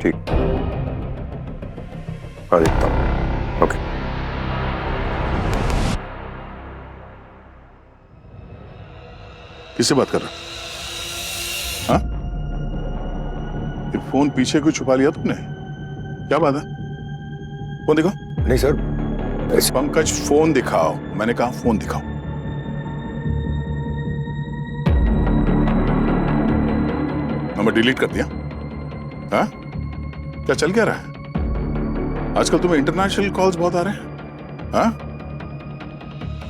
ठीक, आ देखता हूँ। ओके। किससे बात कर रहा? हाँ? ये फोन पीछे क्यों छुपा लिया तुमने? क्या बात है? फोन दिखाओ। नहीं सर, पंकज फोन दिखाओ, मैंने कहा फोन दिखाओ। नंबर डिलीट कर दिया? हाँ? क्या चल क्या रहा है? आजकल तुम्हें इंटरनेशनल कॉल्स बहुत आ रहे हैं। हाँ?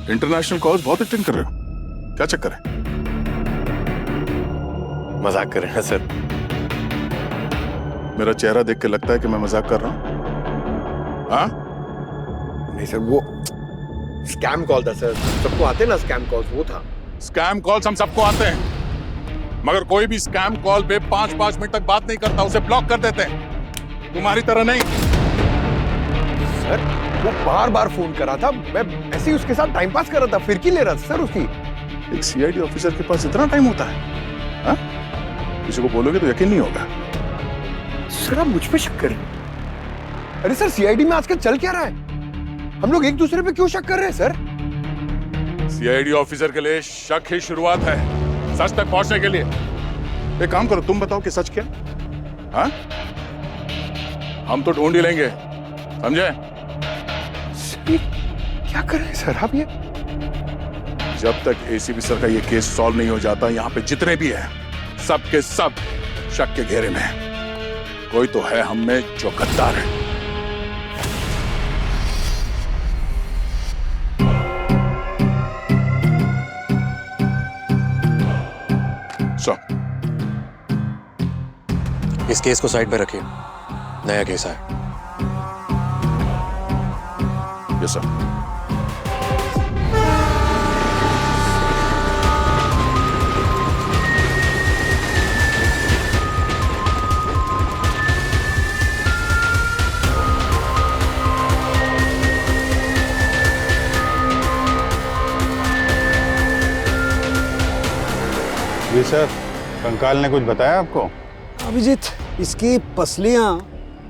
इंटरनेशनल कॉल्स बहुत अटेंड कर रहे हो, क्या चक्कर है? मजाक कर रहे हैं सर। मेरा चेहरा देख के लगता है कि मैं मजाक कर रहा हूं? हाँ? नहीं सर, वो स्कैम कॉल था सर। सबको आते हैं ना स्कैम कॉल्स, वो था। स्कैम कॉल्स हम सबको आते हैं, मगर कोई भी स्कैम कॉल पे 5-5 मिनट तक बात नहीं करता, उसे ब्लॉक कर देते हैं। तुम्हारी तरह नहीं। सर वो बार बार फोन कर रहा था, मैं ऐसे ही उसके साथ टाइम पास कर रहा था, फिरकी ले रहा था सर उसकी। एक सीआईडी ऑफिसर के पास इतना टाइम होता है? हाँ? किसी को बोलोगे तो यकीन नहीं होगा। सर आप मुझ पे शक करें? अरे सर सीआईडी में आजकल चल क्या रहा है? हम लोग एक दूसरे पे क्यों शक कर रहे हैं सर? सीआईडी ऑफिसर के लिए शक ही शुरुआत है सच तक पहुंचने के लिए। एक काम करो, तुम बताओ कि सच क्या? हाँ? हम तो ढूंढ ही लेंगे, समझे? क्या कर रहे हैं सर आप ये? जब तक एसीपी सर का ये केस सॉल्व नहीं हो जाता, यहाँ पे जितने भी हैं सब के सब शक के घेरे में हैं। कोई तो है हम में जो गद्दार है। सो इस केस को साइड पे रखिए, नया केस है। Yes sir. जी सर, कंकाल ने कुछ बताया आपको? अभिजीत, इसकी पसलियां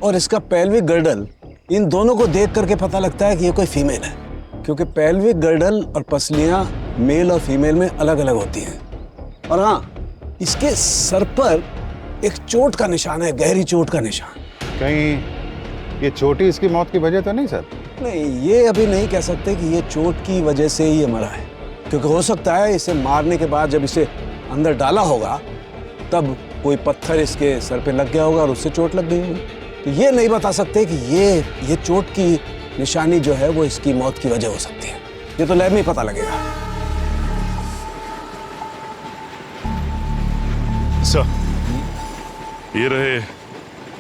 और इसका पेल्विक गर्डल, इन दोनों को देख करके पता लगता है कि ये कोई फीमेल है, क्योंकि पेल्विक गर्डल और पसलियां मेल और फीमेल में अलग अलग होती हैं। और हाँ, इसके सर पर एक चोट का निशान है, गहरी चोट का निशान। कहीं ये चोटी इसकी मौत की वजह तो नहीं सर? नहीं, ये अभी नहीं कह सकते कि ये चोट की वजह से ही ये मरा है, क्योंकि हो सकता है इसे मारने के बाद जब इसे अंदर डाला होगा तब कोई पत्थर इसके सर पे लग गया होगा और उससे चोट लग गई होगी। तो ये नहीं बता सकते कि ये चोट की निशानी जो है वो इसकी मौत की वजह हो सकती है। ये तो लैब में ही पता लगेगा। सर, ये रहे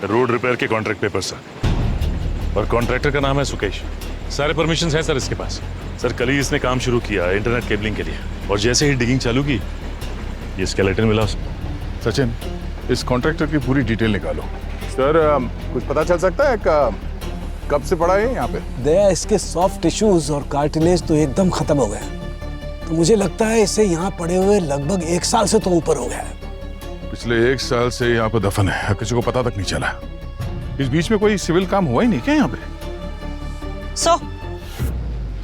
रोड रिपेयर के कॉन्ट्रैक्ट पेपर सर, और कॉन्ट्रैक्टर का नाम है सुकेश। सारे परमिशंस हैं सर इसके पास। सर कल ही इसने काम शुरू किया इंटरनेट केबलिंग के लिए, और जैसे ही डिगिंग चालू की ये स्केलेटन मिला उसमें। सचिन, इस कॉन्ट्रैक्टर की पूरी डिटेल निकालो। सर कुछ पता चल सकता है कब से पड़ा है यहाँ पे? दया, इसके सॉफ्ट टिश्यूज और कार्टिलेज तो एकदम खत्म हो गए, तो मुझे लगता है इसे यहाँ पड़े हुए लगभग 1 साल से तो ऊपर हो गया है। पिछले 1 साल से यहाँ पे दफन है, किसी को पता तक नहीं चला। इस बीच में कोई सिविल काम हुआ ही नहीं क्या यहाँ पे?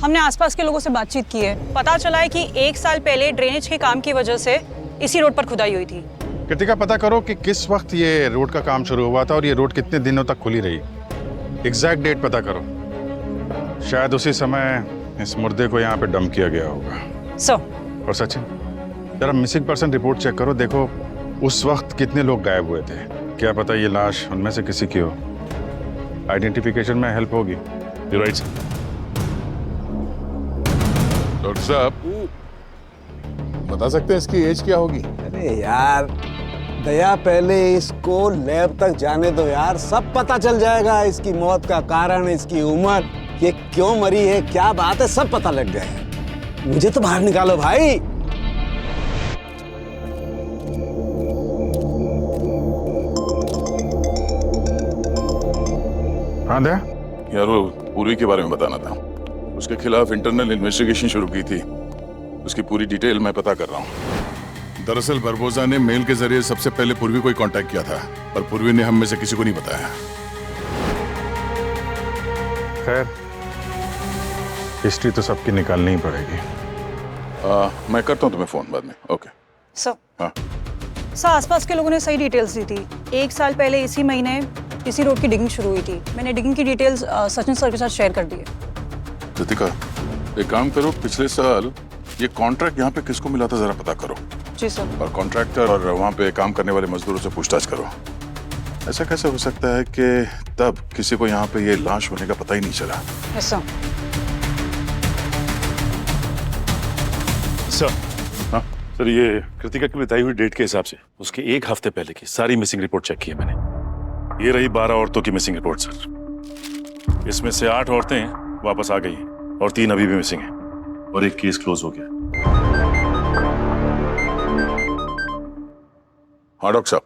हमने आसपास के लोगों से बातचीत की है, पता चला है कि 1 साल पहले ड्रेनेज के काम की वजह से इसी रोड पर खुदाई हुई थी। कृतिका, पता करो कि किस वक्त ये रोड का काम शुरू हुआ था और ये रोड कितने दिनों तक खुली रही। एग्जैक्ट डेट पता करो। शायद उसी समय इस मुर्दे को यहाँ पे डंप किया गया होगा। और सचिन, जरा मिसिंग पर्सन रिपोर्ट चेक करो, देखो उस वक्त कितने लोग गायब हुए थे। क्या पता ये लाश उनमें से किसी की हो। आइडेंटिफिकेशन में हेल्प होगी। You right sir. डॉक्टर साहब, बता सकते हैं इसकी एज क्या होगी? अरे यार दया, पहले इसको लैब तक जाने दो यार, सब पता चल जाएगा। इसकी मौत का कारण, इसकी उम्र, ये क्यों मरी है, क्या बात है, सब पता लग जाएगा। मुझे तो बाहर निकालो भाई। हाँ दया, यार वो पूर्वी के बारे में बताना था। उसके खिलाफ इंटरनल इन्वेस्टिगेशन शुरू की थी, उसकी पूरी डिटेल मैं पता कर रहा हूँ। दरअसल बरबोजा ने मेल के जरिए सबसे पहले पूर्वी को कांटेक्ट किया था, पर पूर्वी ने हम में से किसी को नहीं बताया। खैर, हिस्ट्री तो सबकी निकालनी ही पड़ेगी। मैं करता हूँ तुम्हें फोन बाद में। ओके। सर हाँ। सर, आसपास के लोगों ने सही डिटेल्स दी थी। 1 साल पहले इसी महीने इसी रोड की डिगिंग शुरू हुई थी। मैंने डिगिंग की डिटेल्स सचिन सर के साथ शेयर कर दी है। कृतिका, एक काम करो, पिछले साल ये कॉन्ट्रैक्ट यहाँ पे किसको मिला था जरा पता करो। जी सर। और कॉन्ट्रैक्टर और वहाँ पे काम करने वाले मजदूरों से पूछताछ करो। ऐसा कैसे हो सकता है कि तब किसी को यहाँ पे ये लाश होने का पता ही नहीं चला? Yes sir. सर, हाँ? सर ये कृतिका की बताई हुई डेट के हिसाब से उसके 1 हफ्ते पहले की सारी मिसिंग रिपोर्ट चेक की है मैंने। ये रही 12 औरतों की मिसिंग रिपोर्ट सर। इसमें से 8 औरतें वापस आ गई और 3 अभी भी मिसिंग हैं और एक केस क्लोज हो गया। हाँ डॉक्टर साहब।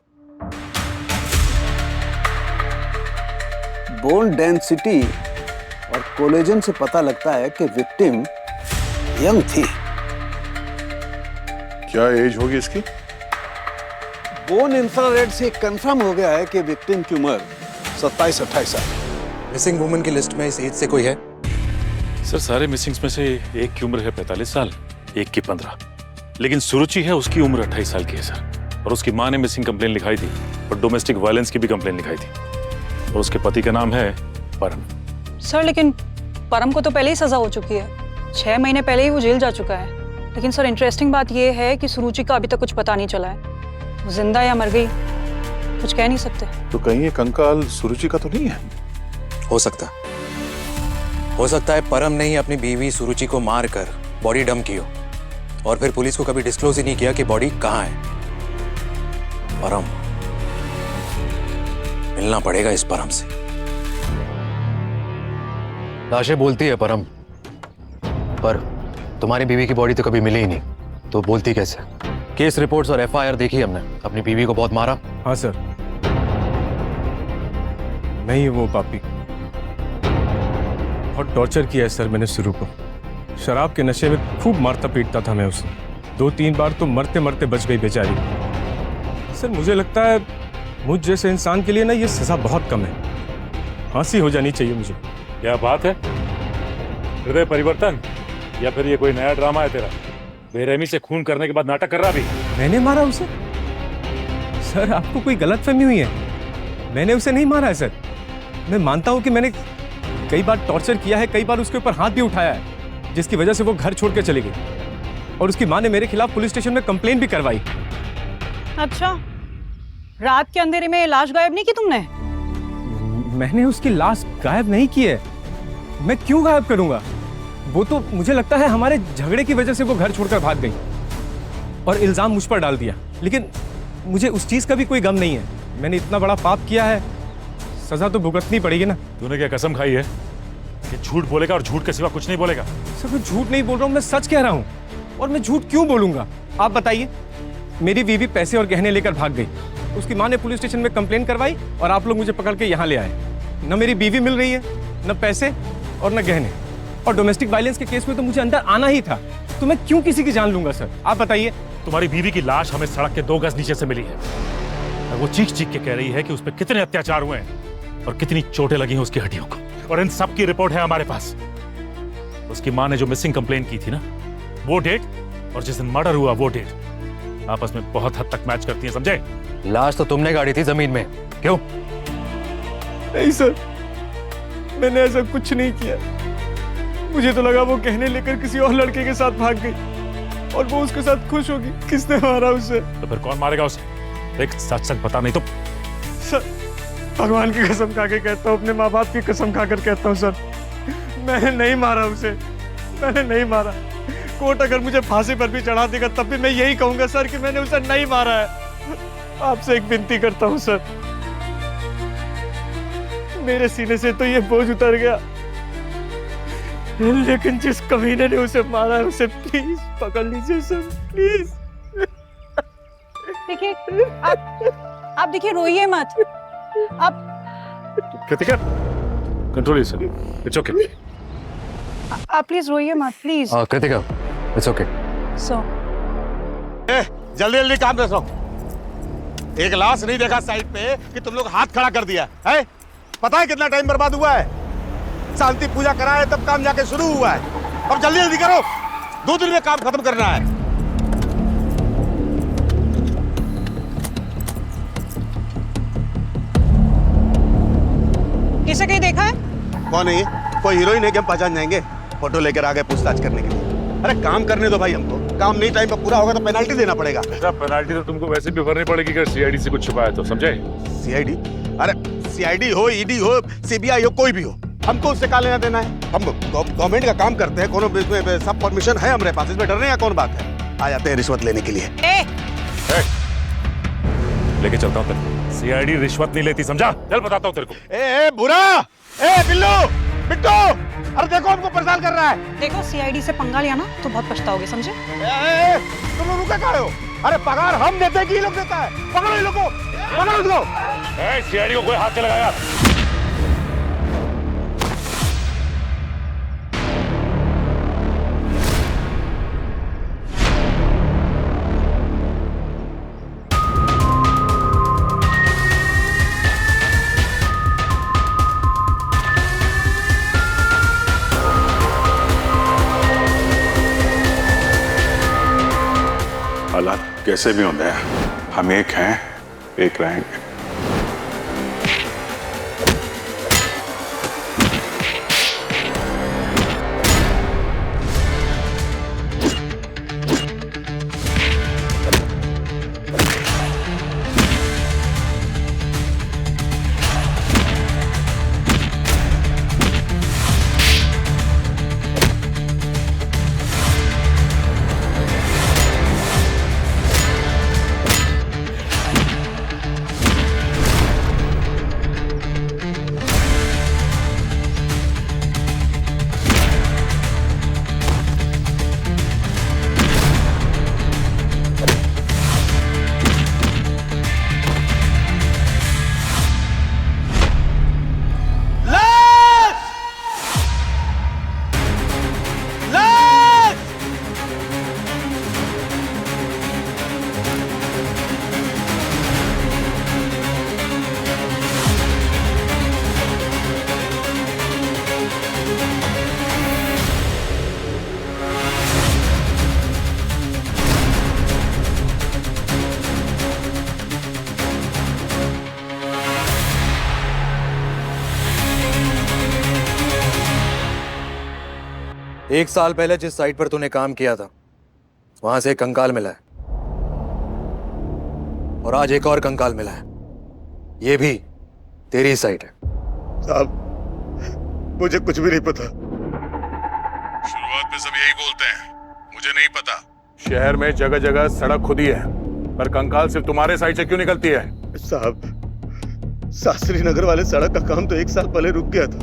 बोन डेंसिटी और कोलेजन से पता लगता है कि विक्टिम यंग थी। क्या एज होगी इसकी? बोन इंफ्रारेड से कंफर्म हो गया है कि विक्टिम की उम्र 27-28 साल। मिसिंग वुमन की लिस्ट में इस एज से कोई है? सर सारे मिसिंग्स में से एक की उम्र है 45 साल, एक की 15, लेकिन सुरुचि है उसकी उम्र 28 साल की है सर। और उसकी माँ ने मिसिंग कंप्लेन लिखाई थी और डोमेस्टिक वायलेंस की भी कंप्लेन लिखाई थी और उसके पति का नाम है परम। सर लेकिन परम को तो पहले ही सजा हो चुकी है। 6 महीने पहले ही वो जेल जा चुका है। लेकिन सर इंटरेस्टिंग बात ये है कि सुरुचि का अभी तक कुछ पता नहीं चला है। वो जिंदा या मर गई कुछ कह नहीं सकते। तो कहीं ये कंकाल सुरुचि का तो नहीं है? हो सकता है परम ने ही अपनी बीवी सुरुचि को मार कर बॉडी डंप की हो और फिर पुलिस को कभी डिस्क्लोज ही नहीं किया कि बॉडी कहाँ है। परम, मिलना पड़ेगा इस परम से। लाशें बोलती है परम, पर तुम्हारी बीवी की बॉडी तो कभी मिली ही नहीं, तो बोलती कैसे? केस रिपोर्ट्स और एफआईआर देखी हमने। अपनी बीवी को बहुत मारा। हाँ सर, मैं ही वो पापी। बहुत टॉर्चर किया है सर मैंने शुरू को। शराब के नशे में खूब मारता पीटता था मैं उसे। 2-3 बार तो मरते मरते बच गई बेचारी। सर मुझे लगता है मुझ जैसे इंसान के लिए ना ये सजा बहुत कम है। फांसी हो जानी चाहिए मुझे। क्या बात है? हृदय परिवर्तन या फिर ये कोई नया ड्रामा है तेरा? बेरहमी से खून करने के बाद नाटक कर रहा भी? मैंने मारा उसे? सर आपको कोई गलतफहमी हुई है। मैंने उसे नहीं मारा है सर। मैं मानता हूं कि मैंने कई बार टॉर्चर किया है, कई बार उसके ऊपर हाथ भी उठाया है, जिसकी वजह से वो घर छोड़ के चली गई और उसकी मां ने मेरे खिलाफ पुलिस स्टेशन में कंप्लेन भी करवाई। अच्छा, रात के अंधेरे में लाश गायब नहीं की तुमने? मैंने उसकी लाश गायब नहीं की है। मैं क्यों गायब करूंगा? वो तो मुझे लगता है हमारे झगड़े की वजह से वो घर छोड़कर भाग गई और इल्जाम मुझ पर डाल दिया। लेकिन मुझे उस चीज का भी कोई गम नहीं है। मैंने इतना बड़ा पाप किया है, सजा तो भुगतनी पड़ेगी ना। तूने क्या कसम खाई है कि झूठ बोलेगा और झूठ के सिवा कुछ नहीं बोलेगा? सर मैं झूठ नहीं बोल रहा हूँ, मैं सच कह रहा हूँ। और मैं झूठ क्यों बोलूंगा आप बताइए? मेरी बीवी पैसे और गहने लेकर भाग गई। उसकी माँ ने पुलिस स्टेशन में कंप्लेन करवाई और आप लोग मुझे पकड़ के यहाँ ले आए। न मेरी बीवी मिल रही है, न पैसे और न गहने। और डोमेस्टिक वायलेंस के केस में तो मुझे अंदर आना ही था। तो मैं क्यों किसी की जान लूंगा सर? आप बताइए। तुम्हारी बीवी की लाश हमें सड़क के 2 गज नीचे से मिली है और वो चीख चीख के कह रही है कि उस पर कितने अत्याचार हुए हैं और कितनी चोटें लगी हैं उसकी हड्डियों को। और इन सब की रिपोर्ट है हमारे पास। उसकी माँ ने जो मिसिंग कंप्लेन की थी ना, वो डेट और जिस दिन मर्डर हुआ वो डेट आपस में बहुत हद तक मैच करती है, समझे? लाश तो तुमने गाड़ी थी जमीन में, क्यों? नहीं सर, मैंने ऐसा कुछ नहीं किया। मुझे तो लगा वो गहने लेकर किसी और लड़के के साथ भाग गई और वो उसके साथ खुश होगी। किसने मारा उसे? तो फिर कौन मारेगा उसे? एक सच सच बता, नहीं तो। सर भगवान की कसम खा के कहता हूँ, अपने माँ बाप की कसम खाकर कहता हूँ सर, मैंने नहीं मारा उसे। मैंने नहीं मारा। कोर्ट अगर मुझे फांसी पर भी चढ़ा देगा तब भी मैं यही कहूंगा सर कि मैंने उसे नहीं मारा है। आपसे एक विनती करता हूँ सर, मेरे सीने से तो ये बोझ उतर गया, लेकिन जिस कमीने ने उसे मारा है उसे प्लीज पकड़ लीजिए सर, प्लीज। देखिए आप देखिए, रोइए मत आप। Kritika, control yourself, it's okay. आप प्लीज रोइए मत, please. Kritika, it's okay. So जल्दी जल्दी काम दसो। एक लाश नहीं देखा साइड पे कि तुम लोग हाथ खड़ा कर दिया है। पता है कितना टाइम बर्बाद हुआ है? शांति पूजा करा है तब काम जाके शुरू हुआ है। अब जल्दी जल्दी करो, 2 दिन में काम खत्म करना है। किसे कहीं देखा है? कौन है ये? कोई हीरोइन है कि हम पहचान जाएंगे? फोटो लेकर आ गए पूछताछ करने के लिए। अरे काम करने दो भाई हमको। काम नहीं टाइम पर पूरा होगा तो पेनल्टी देना पड़ेगा। बेटा पेनल्टी तो तुमको वैसे भी भरनी पड़ेगी अगर सीआईडी से कुछ छुपाया तो, समझे? सीआईडी? अरे सीआईडी हो, ईडी हो, सीबीआई हो, कोई भी हो, हमको उससे क्या लेना देना है? हम गवर्नमेंट का काम करते हैं, कोनो सब परमिशन है हमारे पास, इसमें डरने का कौन बात है? आ जाते हैं रिश्वत लेने के लिए। लेके चलता हूँ तेरे। सीआईडी रिश्वत नहीं लेती, समझा? चल बताता हूँ तेरे को। ए बुरा, ए बिल्लू, बिट्टू, अरे देखो हमको परेशान कर रहा है। देखो सीआईडी से पंगा लिया ना तो बहुत पछताओगे, समझे? तुम लोग रुके काहे हो? अरे पगार हम देते हैं कि ये लोग देता है? पकड़ो इन लोगों को, पकड़ो इसको। सीआईडी को कोई हाथ नहीं लगाया। हालात कैसे भी होते हैं, हम एक हैं, एक रहेंगे। एक साल पहले जिस साइट पर तूने काम किया था वहां से एक कंकाल मिला है और आज एक और कंकाल मिला है। ये भी तेरी साइट है। साहब मुझे कुछ भी नहीं पता। शुरुआत में सब यही बोलते हैं, मुझे नहीं पता। शहर में जगह जगह सड़क खुदी है, पर कंकाल सिर्फ तुम्हारे साइड से क्यों निकलती है? साहब शास्त्री नगर वाले सड़क का काम तो 1 साल पहले रुक गया था।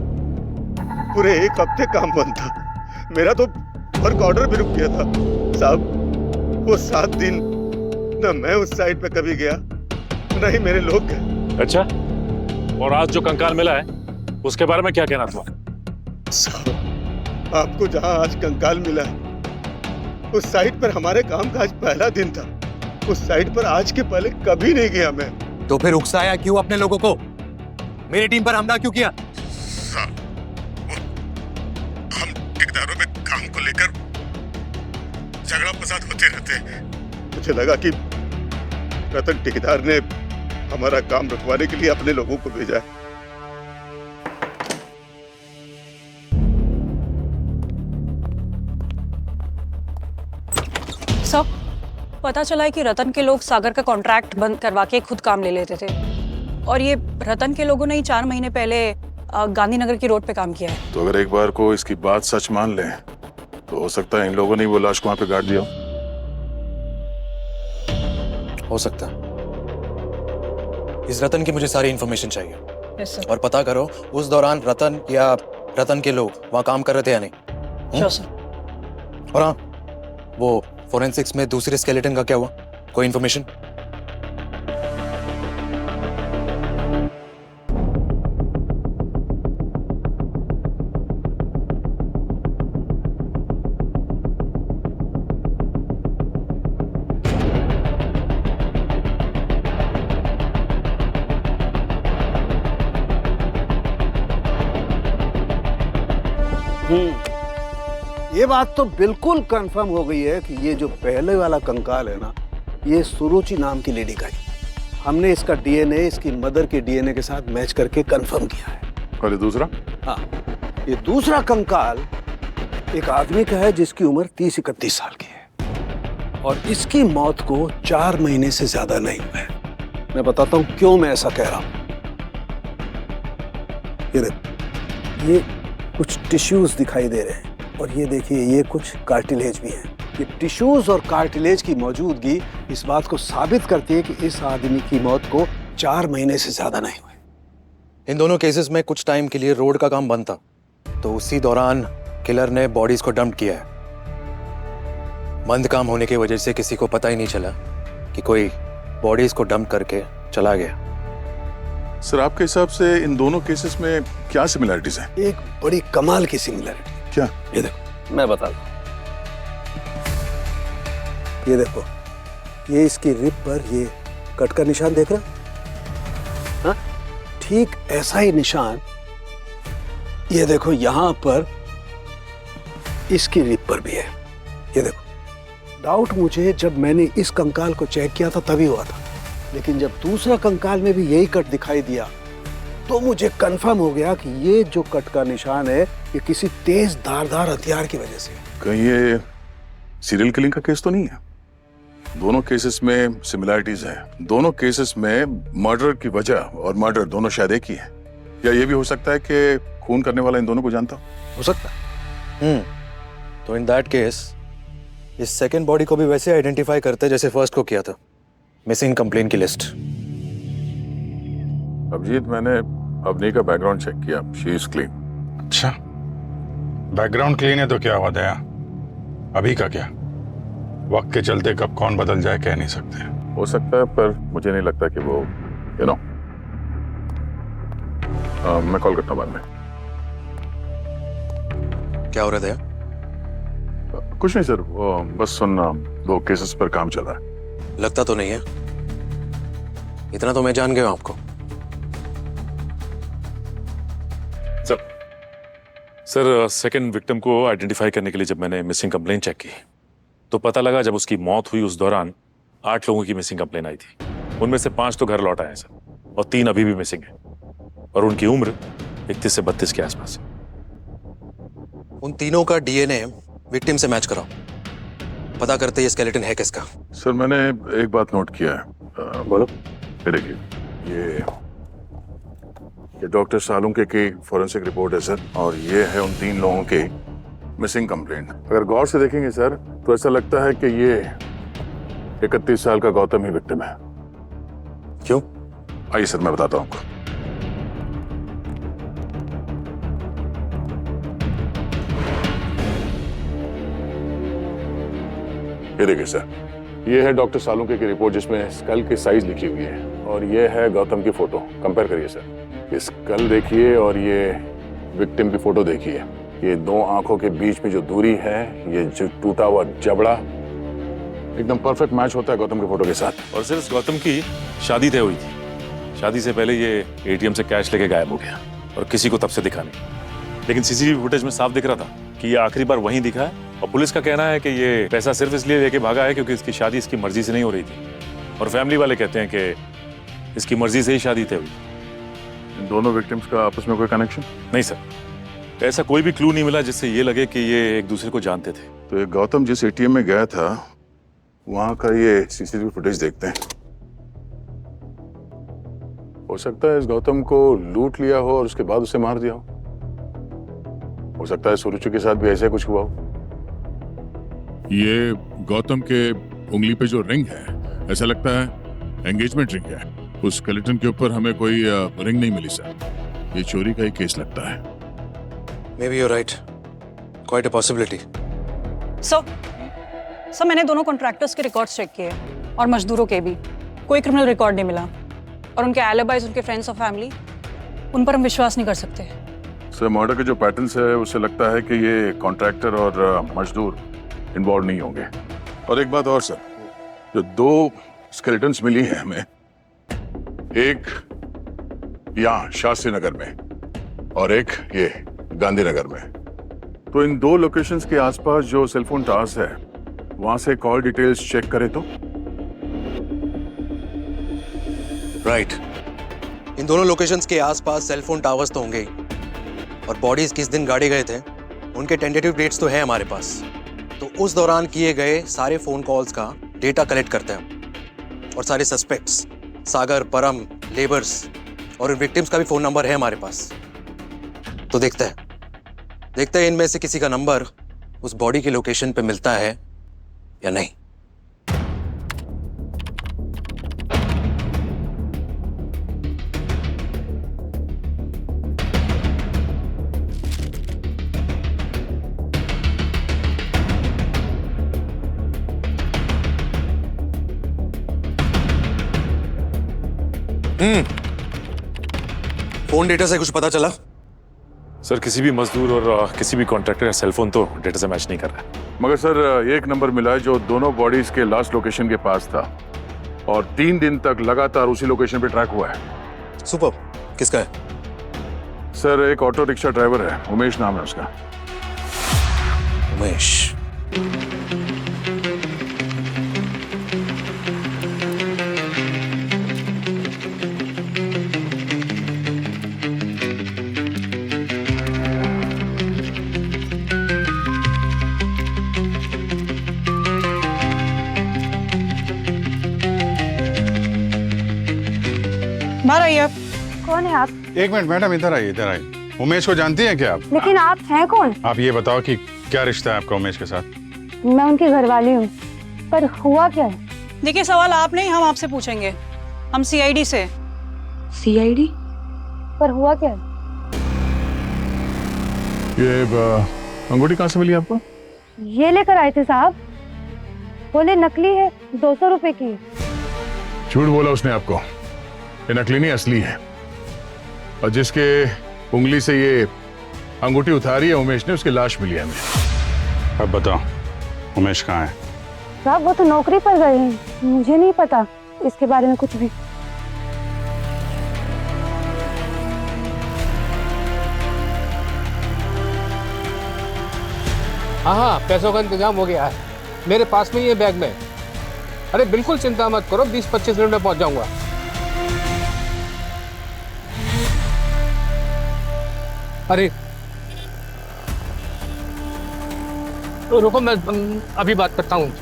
पूरे 1 हफ्ते काम बंद था। मेरा तो वर्क ऑर्डर भी रुक गया था। साहब वो 7 दिन न मैं उस साइट पे कभी गया न ही मेरे लोग गए। अच्छा, और आज जो कंकाल मिला है उसके बारे में क्या कहना था? साहब आपको जहां आज कंकाल मिला है उस साइट पर हमारे काम का आज पहला दिन था। उस साइट पर आज के पहले कभी नहीं गया मैं। तो फिर उकसाया क्यों अपने लोगों को? मेरी टीम पर हमला क्यों किया? हम ठेकेदारों में काम को लेकर झगड़ा फसाद होते रहते हैं। मुझे लगा कि रतन ठेकेदार ने हमारा काम रुकवाने के लिए अपने लोगों को भेजा है। सब पता चला है कि रतन के लोग सागर का कॉन्ट्रैक्ट बंद करवा के खुद काम ले लेते थे और ये रतन के लोगों ने ही 4 महीने पहले गांधीनगर की रोड पे काम किया है। तो अगर एक बार को इसकी बात सच मान ले तो हो सकता है इन लोगों ने वो लाश को वहां पे गाड़ दिया हो सकता है। इस रतन की मुझे सारी इंफॉर्मेशन चाहिए। Yes sir. और पता करो उस दौरान रतन या रतन के लोग वहां काम कर रहे थे या नहीं। Sure sir. और हाँ, वो फोरेंसिक्स में दूसरे स्केलेटन का क्या हुआ? कोई इंफॉर्मेशन? ये बात तो बिल्कुल कंफर्म हो गई है कि ये जो पहले वाला कंकाल है ना, ये सुरुचि नाम की लेडी का है। हमने इसका डीएनए इसकी मदर के डीएनए के साथ मैच करके कंफर्म किया है। और ये दूसरा? हाँ, ये दूसरा कंकाल एक आदमी का है जिसकी उम्र 30-31 साल की है और इसकी मौत को 4 महीने से ज्यादा नहीं हुआ है। मैं बताता हूं क्यों मैं ऐसा कह रहा हूं। ये देखो, ये कुछ टिश्यूज दिखाई दे रहे हैं और ये देखिए ये कुछ कार्टिलेज भी हैं। ये टिश्यूज और कार्टिलेज की मौजूदगी इस बात को साबित करती है कि इस आदमी की मौत को 4 महीने से ज्यादा नहीं हुए। इन दोनों केसेस में कुछ टाइम के लिए रोड का काम बंद था, तो उसी दौरान किलर ने बॉडीज को डंप किया है। बंद काम होने की वजह से किसी को पता ही नहीं चला कि कोई बॉडीज को डंप करके चला गया। सर, आपके हिसाब से इन दोनों केसेस में क्या सिमिलरिटीज हैं? एक बड़ी कमाल की सिमिलरिटी। क्या? ये देखो, मैं बता दूं। ये देखो, ये इसकी रिब पर ये कट का निशान देख रहा? हाँ? ठीक ऐसा ही निशान ये देखो यहां पर इसकी रिब पर भी है। ये देखो, डाउट मुझे जब मैंने इस कंकाल को चेक किया था तभी हुआ था, लेकिन जब दूसरा कंकाल में भी यही कट दिखाई दिया तो मुझे कंफर्म हो गया कि ये जो कट का निशान है ये किसी तेज धारदार हथियार की वजह से। कहीं ये सीरियल किलिंग का केस तो नहीं है? दोनों केसेस में सिमिलरिटीज हैं। दोनों केसेस में मर्डर की वजह और मर्डर दोनों शायद एक ही है। या ये भी हो सकता है कि खून करने वाला इन दोनों को जानता हो सकता है। तो इन दैट केस इस सेकंड बॉडी को भी वैसे आइडेंटिफाई करते जैसे फर्स्ट को किया था। मिसिंग कंप्लेन की लिस्ट। अभिजीत, मैंने अवनी का बैकग्राउंड चेक किया, शी इज क्लीन। अच्छा, बैकग्राउंड क्लीन है तो क्या हुआ दया? अभी का क्या? वक्त के चलते कब कौन बदल जाए कह नहीं सकते। हो सकता है, पर मुझे नहीं लगता कि वो मैं कॉल करता हूँ बाद में। क्या हो रहा है? कुछ नहीं सर, वो बस सुनना, 2 केसेस पर काम चल रहा है। लगता तो नहीं है, इतना तो मैं जान गया हूं आपको। सर, सेकंड विक्टिम को आइडेंटिफाई करने के लिए जब मैंने मिसिंग कंप्लेन चेक की तो पता लगा जब उसकी मौत हुई उस दौरान 8 लोगों की मिसिंग कंप्लेन आई थी। उनमें से 5 तो घर लौट आए हैं सर, और 3 अभी भी मिसिंग है, और उनकी उम्र 31 से 32 के आसपास है। उन तीनों का डीएनए विक्टिम से मैच कराओ, पता करते ये स्केलेटन है किसका। सर, मैंने एक बात नोट किया है। बोलो। ये देखिए, ये डॉक्टर सालुंके की फॉरेंसिक रिपोर्ट है सर, और ये है उन 3 लोगों के मिसिंग कंप्लेंट। अगर गौर से देखेंगे सर तो ऐसा लगता है कि ये 31 साल का गौतम ही विक्टिम है। क्यों? आइए सर, मैं बताता हूँ आपको। ये देखिए सर, ये है डॉक्टर सालुंके की रिपोर्ट जिसमें स्कल की साइज लिखी हुई है, और ये है गौतम की फोटो। कंपेयर करिए सर, ये स्कल देखिए और ये विक्टिम की फोटो देखिए। ये 2 आंखों के बीच में जो दूरी है, ये जो टूटा हुआ जबड़ा, एकदम परफेक्ट मैच होता है गौतम की फोटो के साथ। और सिर्फ गौतम की शादी तय हुई थी, शादी से पहले ये एटीएम से कैश लेके गायब हो गया और किसी को तब से दिखा नहीं। लेकिन सीसीटीवी फुटेज में साफ दिख रहा था कि ये आखिरी बार वहीं दिखा है, और पुलिस का कहना है कि ये पैसा सिर्फ इसलिए लेके भागा है क्योंकि इसकी शादी इसकी मर्जी से नहीं हो रही थी, और फैमिली वाले कहते हैं कि इसकी मर्जी से ही शादी तय हुई। इन दोनों विक्टिम्स का आपस में कोई कनेक्शन? नहीं सर, ऐसा कोई भी क्लू नहीं मिला जिससे ये लगे कि ये एक दूसरे को जानते थे। तो ये गौतम जिस एटीएम में गया था वहां का ये सीसीटीवी फुटेज देखते हैं। हो सकता है इस गौतम को लूट लिया हो और उसके बाद उसे मार दिया हो सकता है सुरुचि के साथ भी ऐसा कुछ हुआ हो। ये गौतम के उंगली पे जो रिंग है, ऐसा लगता है एंगेजमेंट रिंग है। उस स्केलेटन के ऊपर हमें कोई रिंग नहीं मिली सर, ये चोरी का ही केस लगता है। Maybe you're right. Quite a possibility. Sir, मैंने दोनों कॉन्ट्रैक्टर्स के रिकॉर्ड्स चेक किए और मजदूरों के भी। कोई क्रिमिनल रिकॉर्ड नहीं मिला, और उनके एलिबाइज, उनके फ्रेंड्स और फैमिली, उन पर हम विश्वास नहीं कर सकते। सर, मर्डर के जो पैटर्न्स है उससे लगता है कि ये कॉन्ट्रैक्टर और मजदूर इन्वॉल्व नहीं होंगे। और एक बात और सर, जो 2 स्केलेटन्स मिली हैं हमें, एक यहाँ शास्त्री नगर में और एक ये गांधीनगर में, तो इन 2 लोकेशंस के आसपास जो सेलफोन टावर्स है वहां से कॉल डिटेल्स चेक करें तो। राइट। इन दोनों लोकेशंस के आसपास सेलफोन टावर्स तो होंगे ही, और बॉडीज किस दिन गाड़े गए थे उनके टेंटेटिव डेट्स तो है हमारे पास। तो उस दौरान किए गए सारे फोन कॉल्स का डेटा कलेक्ट करते हैं, और सारे सस्पेक्ट्स सागर, परम, लेबर्स और विक्टिम्स का भी फोन नंबर है हमारे पास। तो देखते हैं इनमें से किसी का नंबर उस बॉडी की लोकेशन पे मिलता है या नहीं। फोन डेटा से कुछ पता चला? सर किसी भी मजदूर और किसी भी कॉन्ट्रैक्टर का सेलफोन तो डेटा से मैच नहीं कर रहा है। मगर सर एक नंबर मिला है जो दोनों बॉडीज के लास्ट लोकेशन के पास था, और 3 दिन तक लगातार उसी लोकेशन पे ट्रैक हुआ है। सुपर। किसका है? सर एक ऑटो रिक्शा ड्राइवर है, उमेश नाम है उसका। उमेश। बाहर आइए आप। कौन है आप? एक मिनट मैडम, इधर आइए, इधर आइए। उमेश को जानती हैं क्या आप? लेकिन आप हैं कौन? आप ये बताओ कि क्या रिश्ता है आपका उमेश के साथ? मैं उनकी घरवाली हूँ, पर हुआ क्या है? देखिए सवाल आप नहीं, हम आपसे पूछेंगे। हम सीआईडी से। सीआईडी? पर हुआ क्या है? ये अंगूठी कहाँ से मिली आपको? ये लेकर आए थे साहब, बोले नकली है, 200 रुपए की। झूठ बोला उसने आपको। ये नकली नहीं, असली है। और जिसके उंगली से ये अंगूठी उतारी है उमेश ने, उसकी लाश मिली है हमें। अब बताओ उमेश कहाँ है? साहब वो तो नौकरी पर गए हैं, मुझे नहीं पता इसके बारे में कुछ भी। हाँ, पैसों का इंतजाम हो गया है, मेरे पास में ये बैग में। अरे बिल्कुल चिंता मत करो, 20-25 मिनट में पहुंच जाऊंगा। अरे रुको, मैं अभी बात करता हूँ।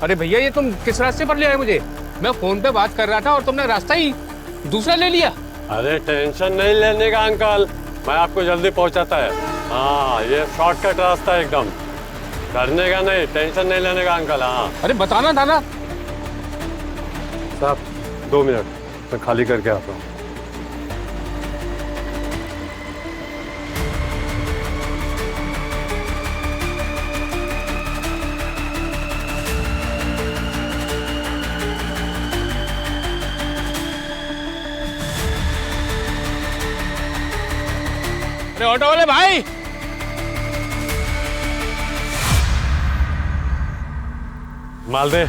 अरे भैया ये तुम किस रास्ते पर ले आए मुझे? मैं फोन पे बात कर रहा था और तुमने रास्ता ही दूसरा ले लिया। अरे टेंशन नहीं लेने का अंकल, मैं आपको जल्दी पहुंचाता है। हाँ ये शॉर्टकट रास्ता है एकदम, डरने का नहीं, टेंशन नहीं लेने का अंकल। हाँ अरे बताना था ना साहब। 2 मिनट मैं खाली करके आता हूँ। अरे ऑटो वाले भाई, माल दे,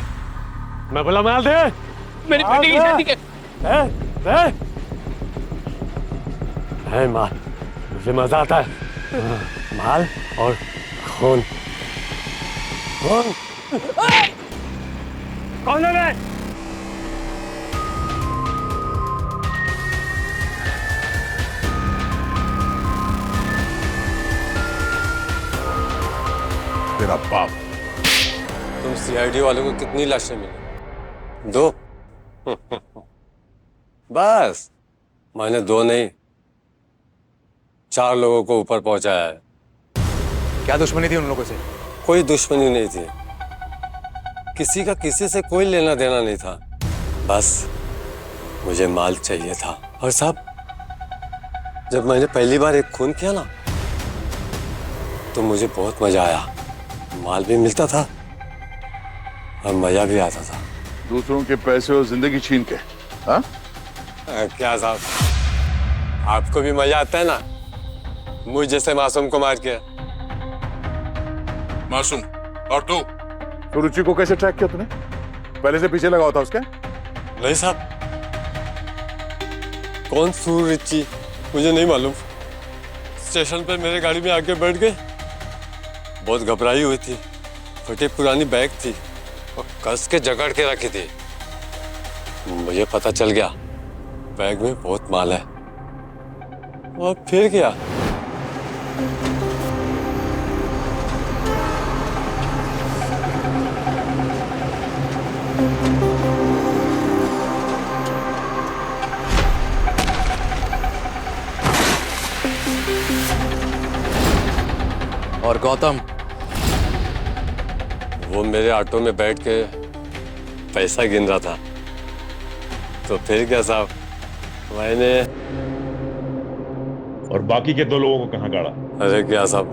मैं बोला माल दे। मेरी बेटी की शादी के है माल, मुझे मजा आता है। माल और खून। कौन है? तेरा बाप। तुम सीआईडी वालों को कितनी लाशें मिली? 2? बस मैंने 2 नहीं 4 लोगों को ऊपर पहुंचाया है। क्या दुश्मनी थी उन लोगों से? कोई दुश्मनी नहीं थी, किसी का किसी से कोई लेना देना नहीं था, बस मुझे माल चाहिए था। और साहब जब मैंने पहली बार एक खून किया ना, तो मुझे बहुत मजा आया। माल भी मिलता था और मजा भी आता था। दूसरों के पैसे और जिंदगी छीन के। हाँ क्या साहब, आपको भी मजा आता है ना मुझ जैसे मासूम को मार के? मासूम? और तू? तो रुचि को कैसे ट्रैक किया तूने? पहले से पीछे लगा होता उसके? नहीं साहब, कौन सूर रुचि मुझे नहीं मालूम। स्टेशन पे मेरे गाड़ी में आके बैठ गए बहुत घबराई हुई थी, फटी पुरानी बैग थी और कस के जकड़ के रखी थी। मुझे पता चल गया बैग में बहुत माल है। और फिर क्या, और गौतम? वो मेरे ऑटो में बैठ के पैसा गिन रहा था। तो फिर क्या साहब, मैंने। और बाकी के 2 लोगों को कहाँ गाड़ा? अरे क्या साहब,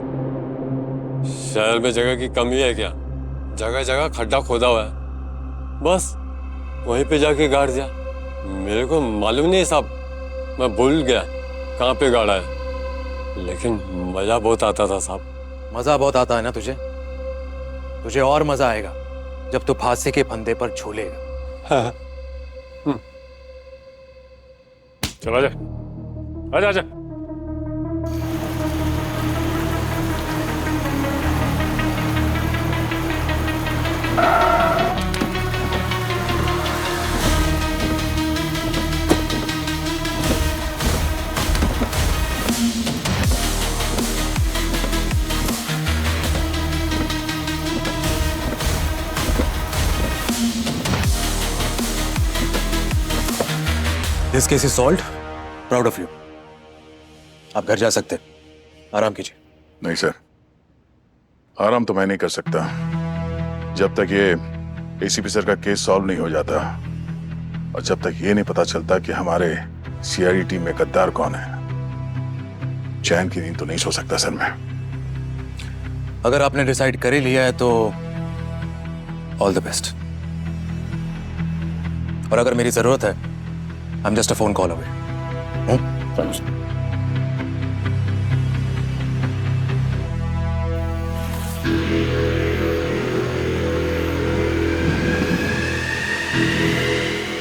शहर में जगह की कमी है क्या? जगह जगह खड्डा खोदा हुआ है, बस वहीं पे जाके गाड़ दिया। मेरे को मालूम नहीं साहब, मैं भूल गया कहाँ पे गाड़ा है, लेकिन मजा बहुत आता था साहब। मजा बहुत आता है ना तुझे? तुझे और मजा आएगा जब तू फांसी के फंदे पर झूलेगा। हाँ। चल आजा, आजा आजा। This case is solved. Proud of you. आप घर जा सकते हैं, आराम कीजिए। नहीं सर, आराम तो मैं नहीं कर सकता जब तक ये एसीपी सर का केस सॉल्व नहीं हो जाता और जब तक ये नहीं पता चलता कि हमारे सीआईडी टीम में गद्दार कौन है। चैन की नींद तो नहीं सो सकता सर मैं। अगर आपने डिसाइड कर ही लिया है तो ऑल द बेस्ट। और अगर मेरी जरूरत है, I'm just a phone call away. Thanks.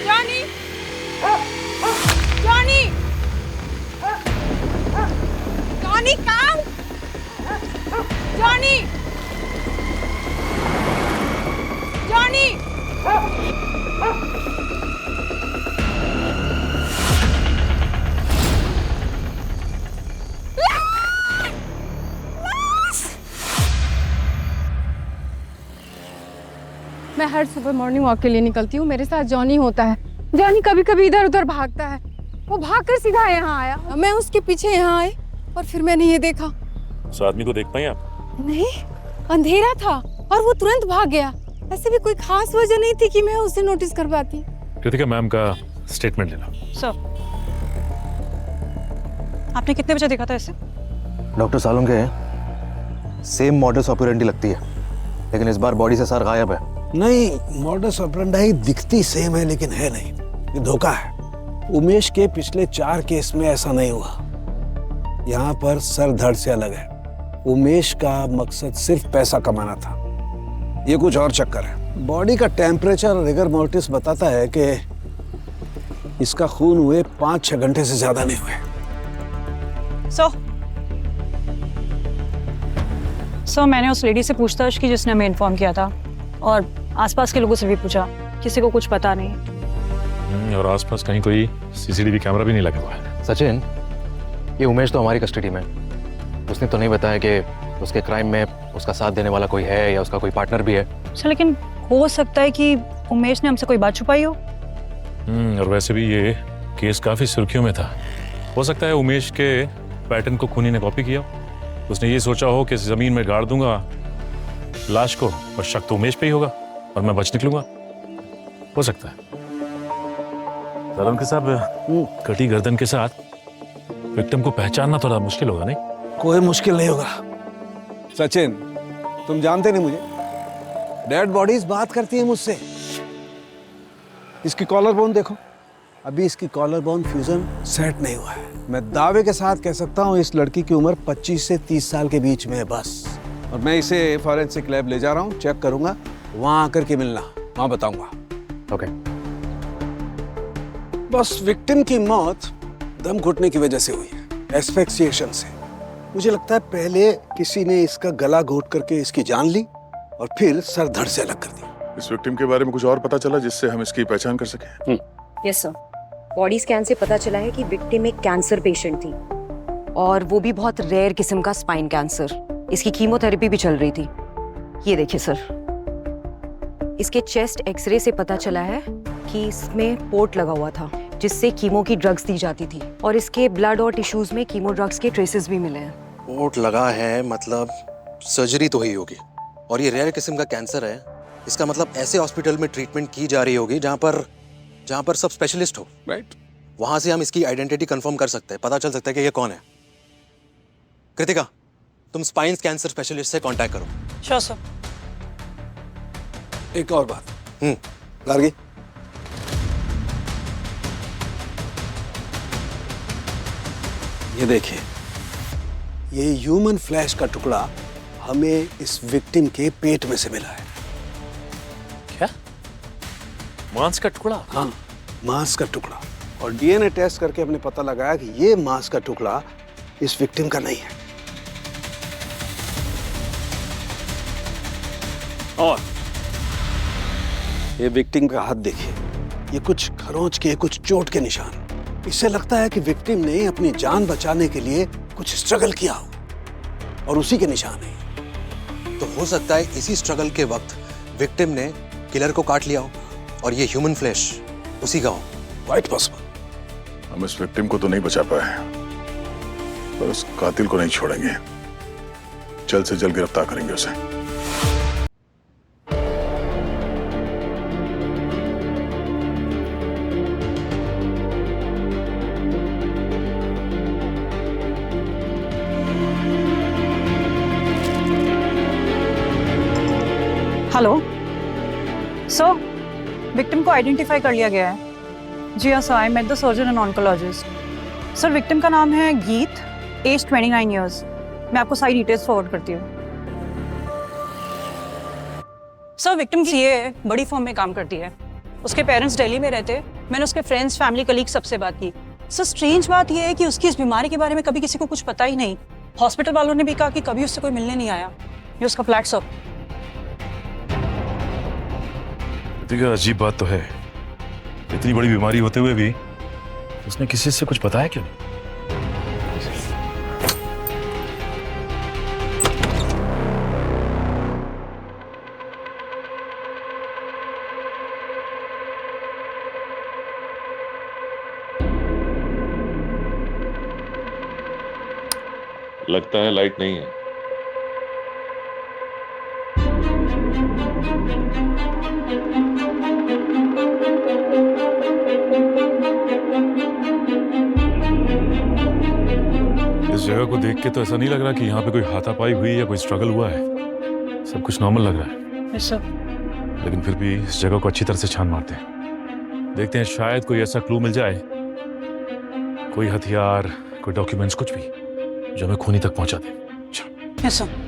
Johnny! Johnny! Johnny, come! Johnny! Johnny! मैं हर सुबह मॉर्निंग वॉक के लिए निकलती हूँ, मेरे साथ जॉनी होता है। जॉनी कभी कभी इधर उधर भागता है, वो भागकर सीधा यहाँ आया, मैं उसके पीछे यहाँ आई और फिर मैंने ये देखा। उस आदमी को देख पाई आप? नहीं, अंधेरा था और वो तुरंत भाग गया। ऐसे भी कोई खास वजह नहीं थी कि मैं उसे नोटिस कर पाती। कृतिका मैम का स्टेटमेंट लेना। सर, आपने कितने बजे देखा था इसे? Doctor Salunke same modus operandi लगती है, लेकिन इस बार बॉडी से सार गायब है। नहीं, मॉडस ऑपरेंडी दिखती सेम है लेकिन है नहीं, ये धोखा है। उमेश के पिछले 4 केस में ऐसा नहीं हुआ। यहाँ पर सर धड़ से अलग है। उमेश का मकसद सिर्फ पैसा कमाना था, ये कुछ और चक्कर है। बॉडी का टेम्परेचर और रिगर मोर्टिस बताता है कि इसका खून हुए 5-6 घंटे से ज्यादा नहीं हुए। सो मैंने उस लेडी से पूछताछ की जिसने हमें इन्फॉर्म किया था, और आसपास के लोगों से भी पूछा, किसी को कुछ पता नहीं। और आसपास कहीं कोई सीसीटीवी कैमरा भी नहीं लगा हुआ है। सचिन, ये उमेश तो हमारी कस्टडी में, उसने तो नहीं बताया कि उसके क्राइम में उसका साथ देने वाला कोई है या उसका कोई पार्टनर भी है। अच्छा, लेकिन हो सकता है कि उमेश ने हमसे कोई बात छुपाई हो। और वैसे भी ये केस काफी सुर्खियों में था। हो सकता है उमेश के पैटर्न को खूनी ने कॉपी किया। उसने ये सोचा हो कि जमीन में गाड़ दूंगा लाश को और शक तो उमेश पे ही होगा और मैं बच निकलूंगा। हो सकता है। सालुंके साहब, कटी गर्दन के साथ विक्टिम को पहचानना थोड़ा मुश्किल होगा नहीं? कोई मुश्किल नहीं होगा सचिन, तुम जानते नहीं मुझे। डेड बॉडीज बात करती है मुझसे। इसकी कॉलर बोन देखो, अभी इसकी कॉलर बोन फ्यूजन सेट नहीं हुआ है। मैं दावे के साथ कह सकता हूँ इस लड़की की उम्र 25 से 30 साल के बीच में है बस। और मैं इसे फॉरेंसिक लैब ले जा रहा हूँ, चेक करूंगा, वहां आकर के मिलना, वहां बताऊंगा। ओके। बस विक्टिम की मौत दम घुटने की वजह से हुई है, एस्फिक्सिएशन से। मुझे लगता है पहले किसी ने इसका गला घोट करके इसकी जान ली और फिर सर धड़ से अलग कर दिया। इस विक्टिम के बारे में कुछ और पता चला जिससे हम इसकी पहचान कर सकें? यस सर, बॉडी स्कैन से पता चला है कि विक्टिम एक कैंसर पेशेंट थी और वो भी बहुत रेयर किस्म का स्पाइन कैंसर। इसकी कीमोथेरेपी भी चल रही थी। ये देखिए सर, इसके चेस्ट एक्सरे से पता चला है कि इसमें पोर्ट लगा हुआ था जिससे कीमो की ड्रग्स दी जाती थी और इसके ब्लड और टिश्यूज में कीमो ड्रग्स के ट्रेसेस भी मिले हैं। पोर्ट लगा है मतलब सर्जरी तो हुई होगी, और ये रेयर किस्म का कैंसर है, इसका मतलब ऐसे हॉस्पिटल में ट्रीटमेंट की जा रही होगी जहाँ पर सब स्पेशलिस्ट हो। राइट। वहां से हम इसकी आइडेंटिटी कंफर्म कर सकते हैं, पता चल सकता है कि ये कौन है। कृतिका, तुम स्पाइन कैंसर स्पेशलिस्ट से कांटेक्ट करो। Sure sir. एक और बात, गार्गी, ये देखिए, ये ह्यूमन फ्लैश का टुकड़ा हमें इस विक्टिम के पेट में से मिला है। क्या? मांस का टुकड़ा? हाँ, मांस का टुकड़ा। और डीएनए टेस्ट करके हमने पता लगाया कि ये मांस का टुकड़ा इस विक्टिम का नहीं है। और ये विक्टिम का हाथ देखिए, ये कुछ खरोंच के, कुछ चोट के निशान। इससे लगता है कि विक्टिम ने अपनी जान बचाने के लिए कुछ स्ट्रगल किया हो और उसी के निशान है। तो हो सकता है इसी स्ट्रगल के वक्त विक्टिम ने किलर को काट लिया हो और ये ह्यूमन फ्लैश उसी का हो। Quite possible. हम इस विक्टिम को तो नहीं बचा पाए, पर उस कातिल को नहीं छोड़ेंगे। जल्द से जल्द गिरफ्तार करेंगे उसे। हेलो सर, विक्टिम को आइडेंटिफाई कर लिया गया है। जी हाँ sir, I met the surgeon and oncologist. Sir, victim का नाम है गीत, एज 29 ईयर्स। मैं आपको सारी डिटेल्स फॉरवर्ड करती हूँ। सर, विक्टिम सीए है, बड़ी फर्म में काम करती है। उसके पेरेंट्स दिल्ली में रहते। मैंने उसके फ्रेंड्स, फैमिली, कलीग सबसे बात की। सर, स्ट्रेंज बात यह है कि उसकी इस बीमारी के बारे में कभी किसी को कुछ पता ही नहीं। हॉस्पिटल वालों ने भी कहा कि कभी उससे कोई मिलने नहीं आया। ये उसका फ्लैट सब। देखिए, अजीब बात तो है, इतनी बड़ी बीमारी होते हुए भी उसने किसी से कुछ बताया क्यों नहीं? लगता है लाइट नहीं है। इस जगह को देख के तो ऐसा नहीं लग रहा कि यहाँ पे कोई हाथापाई हुई या कोई स्ट्रगल हुआ है। सब कुछ नॉर्मल लग रहा है। Yes sir. लेकिन फिर भी इस जगह को अच्छी तरह से छान मारते हैं, देखते हैं शायद कोई ऐसा क्लू मिल जाए, कोई हथियार, कोई डॉक्यूमेंट्स, कुछ भी जो हमें खूनी तक पहुंचा दे। Yes sir.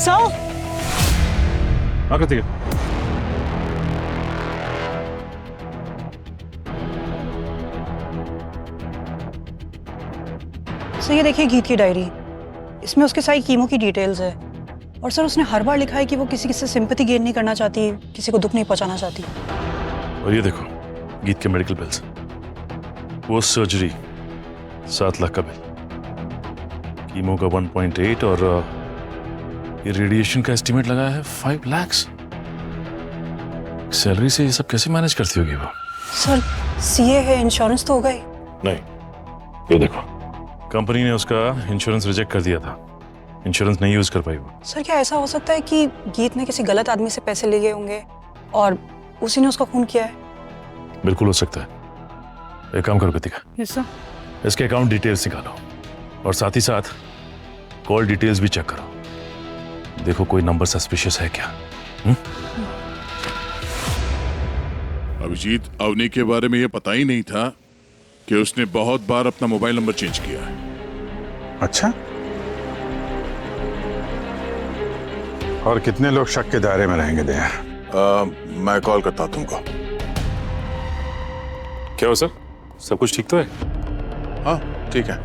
सर, हाँ कृतिका, सर ये देखिए गीत की डायरी। इसमें उसके सारी कीमो की डिटेल्स है। और सर, उसने हर बार लिखा है कि वो किसी से सिंपैथी गेन नहीं करना चाहती, किसी को दुख नहीं पहुंचाना चाहती। और ये देखो गीत के मेडिकल बिल्स, वो सर्जरी 7 लाख का बिल, कीमो का 1.8 और ये रेडिएशन का एस्टिमेट लगाया है 5 लाख। सैलरी से ये सब कैसे मैनेज करती होगी वो? सर, सीए है, इंश्योरेंस तो होगा ही। नहीं, ये देखो कंपनी ने उसका इंश्योरेंस रिजेक्ट कर दिया था, इंश्योरेंस नहीं यूज कर पाई वो। सर, क्या ऐसा हो सकता है कि गीत ने किसी गलत आदमी से पैसे ले गए होंगे और उसी ने उसका खून किया है? बिल्कुल हो सकता है। एक काम करो कृतिका, यस सर। इसके अकाउंट डिटेल्स निकालो और साथ ही साथ कॉल डिटेल्स भी चेक करो, देखो कोई नंबर सस्पिशियस है क्या। अभिजीत, अवनी के बारे में ये पता ही नहीं था कि उसने बहुत बार अपना मोबाइल नंबर चेंज किया है। अच्छा, और कितने लोग शक के दायरे में रहेंगे दया? मैं कॉल करता हूं तुमको। क्या हो सर, सब कुछ ठीक तो है? हाँ ठीक है।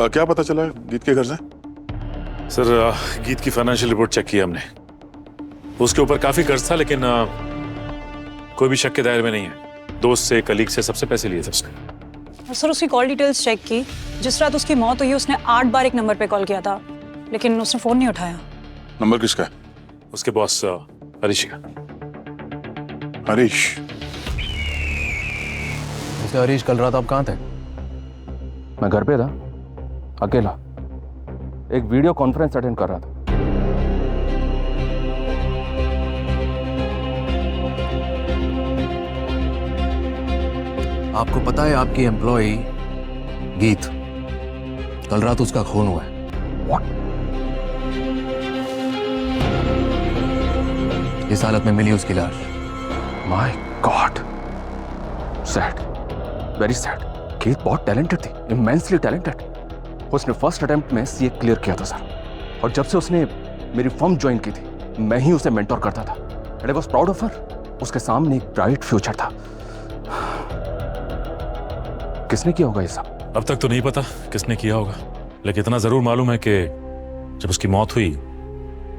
क्या पता चला गीत के घर से? सर गीत की फाइनेंशियल रिपोर्ट चेक की हमने, उसके ऊपर काफी कर्ज था, लेकिन कोई भी शक के दायरे में नहीं है। दोस्त से, कलीग से, सबसे पैसे लिए थे उसने। और सर उसकी कॉल डिटेल्स चेक की, जिस रात उसकी मौत हुई उसने 8 बार एक नंबर पे कॉल किया था, लेकिन उसने फोन नहीं उठाया। नंबर किसका है? उसके बॉस हरीश का। हरीश? मिस्टर हरीश, कल रात आप कहाँ थे? मैं घर पे था, अकेला, एक वीडियो कॉन्फ्रेंस अटेंड कर रहा था। आपको पता है आपकी एम्प्लॉय गीत, कल रात उसका खून हुआ है। What? इस हालत में मिली उसकी लाश। My God, sad, very sad. गीत बहुत टैलेंटेड थी, इमेंसली टैलेंटेड। उसने फर्स्ट अटेम्प्ट में सीए क्लियर किया था सर, और जब से उसने मेरी फर्म ज्वाइन की थी, मैं ही उसे मेंटोर करता था। And I was proud of her. उसके सामने एक ब्राइट फ्यूचर था। किसने किया होगा ये सब? अब तक तो नहीं पता किसने किया होगा, लेकिन इतना जरूर मालूम है कि जब उसकी मौत हुई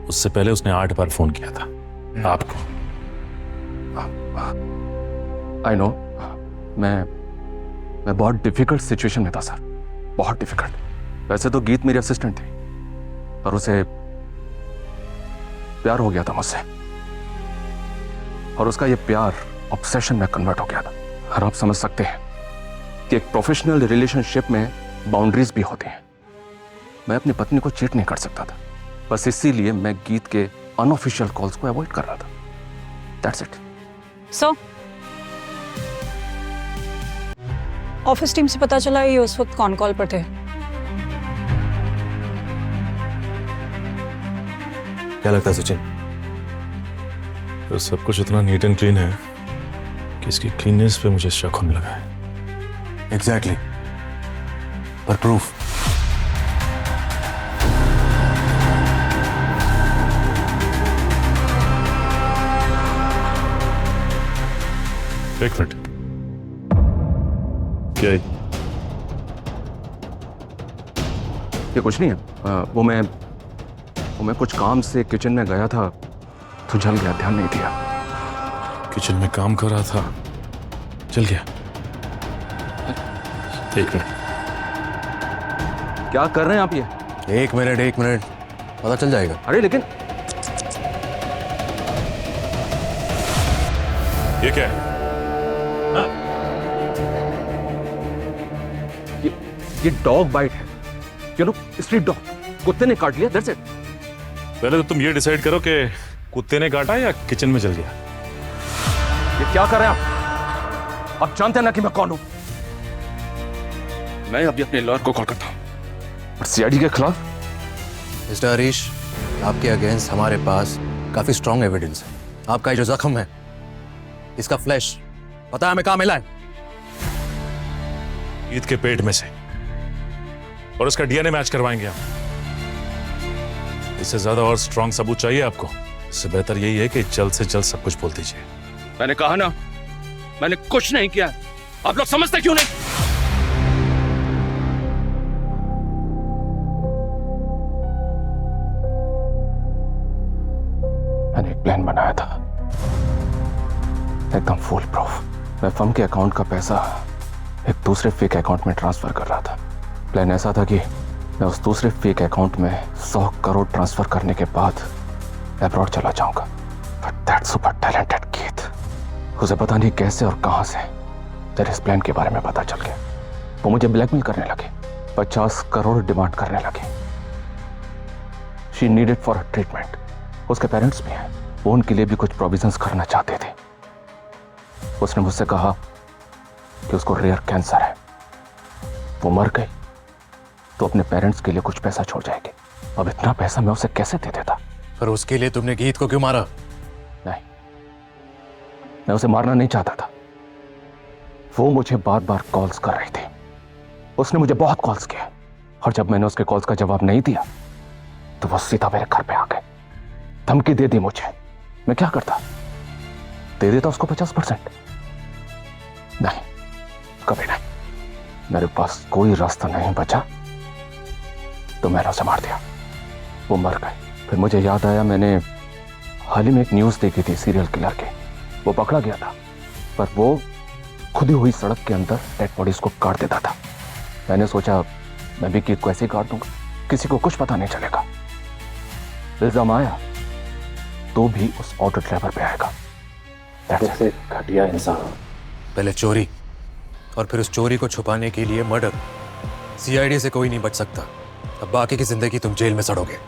उससे पहले उसने 8 बार फोन किया था आपको। आई नो, मैं बहुत डिफिकल्ट सिचुएशन में था सर, बहुत डिफिकल्ट। वैसे तो गीत मेरी असिस्टेंट थी, पर उसे प्यार हो गया था मुझसे, और उसका ये प्यार ऑब्सेशन में कन्वर्ट हो गया था। और आप समझ सकते हैं कि एक प्रोफेशनल रिलेशनशिप में बाउंड्रीज भी होती हैं। मैं अपनी पत्नी को चीट नहीं कर सकता था, बस इसीलिए मैं गीत के अनऑफिशियल कॉल्स को अवॉइड कर रहा था। That's it. So office team से पता चला ये उस वक्त कौन कॉल पर थे? क्या लगता है सचिन? तो सब कुछ इतना नीट एंड क्लीन है कि इसकी क्लीननेस पे मुझे शक होने लगा है। एग्जैक्टली, पर प्रूफ? एक मिनट, क्या है? ये कुछ नहीं है। वो मैं कुछ काम से किचन में गया था तो जल गया, ध्यान नहीं दिया। किचन में काम कर रहा था, जल गया? एक मिनट, क्या कर रहे हैं आप ये? एक मिनट, पता चल जाएगा। अरे लेकिन ये क्या है? ये डॉग बाइट है, यू नो, स्ट्रीट डॉग। कुत्ते ने काट लिया, दैट्स इट। पहले तो तुम ये डिसाइड करो कि कुत्ते ने काटा या किचन में जल गया। ये क्या कर रहे हैं आप जानते हैं ना कि मैं कौन हूं। मैं अभी अपने लॉयर को कॉल करता हूं, और सीआईडी के खिलाफ। मिस्टर हरीश, आपके अगेंस्ट हमारे पास काफी स्ट्रॉन्ग एविडेंस है। आपका ये जो जख्म है, इसका फ्लैश पता है हमें कहां मिला है? ईद के पेट में से, और उसका डीएनए मैच करवाएंगे हम। इससे ज्यादा और स्ट्रॉन्ग सबूत चाहिए आपको? इससे बेहतर यही है कि जल्द से जल्द सब कुछ बोल दीजिए। मैंने कहा ना, मैंने कुछ नहीं किया। आप लोग समझते क्यों नहीं? मैंने एक प्लान बनाया था, एकदम फुल प्रूफ। मैं फर्म के अकाउंट का पैसा एक दूसरे फेक अकाउंट में ट्रांसफर कर रहा था। प्लान ऐसा था कि मैं उस दूसरे फेक अकाउंट में 100 करोड़ ट्रांसफर करने के बाद अब्रॉड चला जाऊंगा। बट दैट सुपर टैलेंटेड गीत, उसे पता नहीं कैसे और कहां से तेरे इस प्लान के बारे में पता चल गया। वो मुझे ब्लैकमेल करने लगे, 50 करोड़ डिमांड करने लगे। She needed for treatment. उसके पेरेंट्स भी हैं, वो उनके लिए भी कुछ प्रोविजंस करना चाहते थे। उसने मुझसे कहा कि उसको रेयर कैंसर है। वो मर गई तो अपने पेरेंट्स के लिए कुछ पैसा छोड़ जाएगी। अब इतना पैसा मैं उसे कैसे दे देता? पर उसके लिए तुमने गीत को क्यों मारा? नहीं, मैं उसे मारना नहीं चाहता था। वो मुझे बार बार कॉल्स कर रही थी। उसने मुझे बहुत कॉल्स किए और जब मैंने उसके कॉल्स का जवाब नहीं दिया तो वो सीधा मेरे घर पे आ गए, धमकी दे दी मुझे। मैं क्या करता? दे देता उसको 50%? नहीं, कभी नहीं। मेरे पास कोई रास्ता नहीं बचा तो मैंने उसे मार दिया। वो मर गए। फिर मुझे याद आया, मैंने हाल ही में एक न्यूज़ देखी थी सीरियल किलर की। वो पकड़ा गया था पर वो खुदी हुई सड़क के अंदर डेड बॉडीज को काट देता था। मैंने सोचा मैं भी गीत को ऐसे ही काट दूंगा, किसी को कुछ पता नहीं चलेगा। इल्जाम आया तो भी उस ऑटो ड्राइवर पे आएगा। कैसे घटिया इंसान। पहले चोरी और फिर उस चोरी को छुपाने के लिए मर्डर। सीआईडी से कोई नहीं बच सकता। अब बाकी की जिंदगी तुम जेल में सड़ोगे।